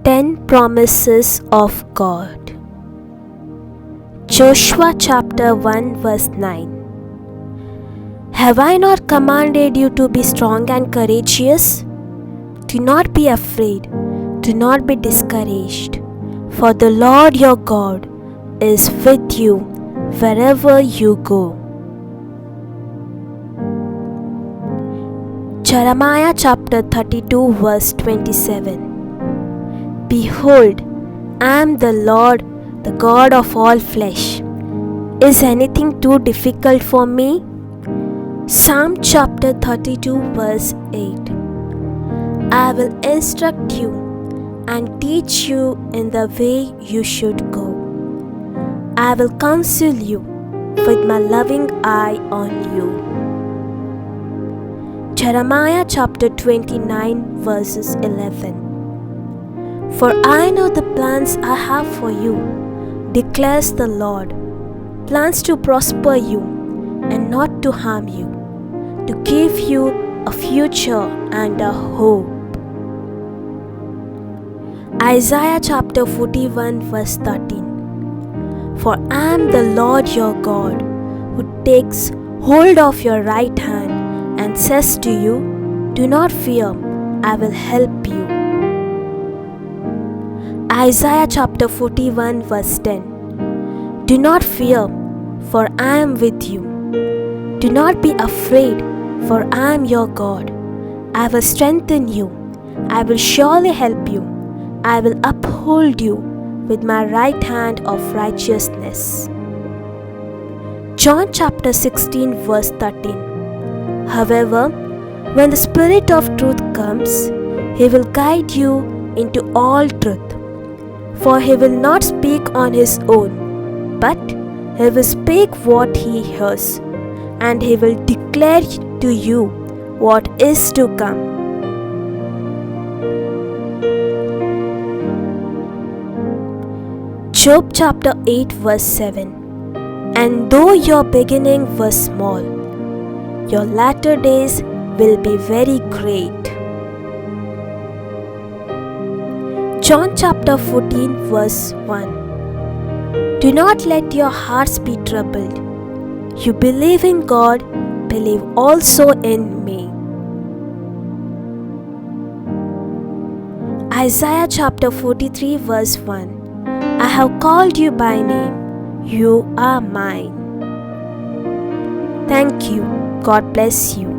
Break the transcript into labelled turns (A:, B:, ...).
A: 10 Promises of God. Joshua chapter 1 verse 9. Have I not commanded you to be strong and courageous? Do not be afraid, do not be discouraged, for the Lord your God is with you wherever you go. Jeremiah chapter 32 verse 27. Behold, I am the Lord, the God of all flesh. Is anything too difficult for me? Psalm chapter 32 verse 8. I will instruct you and teach you in the way you should go. I will counsel you with my loving eye on you. Jeremiah chapter 29 verses 11. For I know the plans I have for you, declares the Lord, plans to prosper you and not to harm you, to give you a future and a hope. Isaiah chapter 41 verse 13. For I am the Lord your God, who takes hold of your right hand and says to you, do not fear, I will help you. Isaiah chapter 41 verse 10. Do not fear, for I am with you. Do not be afraid, for I am your God. I will strengthen you. I will surely help you. I will uphold you with my right hand of righteousness. John chapter 16 verse 13. However, when the Spirit of truth comes, He will guide you into all truth. For He will not speak on His own, but He will speak what He hears, and He will declare to you what is to come. Job chapter 8 verse 7. And though your beginning was small, your latter days will be very great. John chapter 14 verse 1. Do not let your hearts be troubled. You believe in God, believe also in me. Isaiah chapter 43 verse 1. I have called you by name. You are mine. Thank you. God bless you.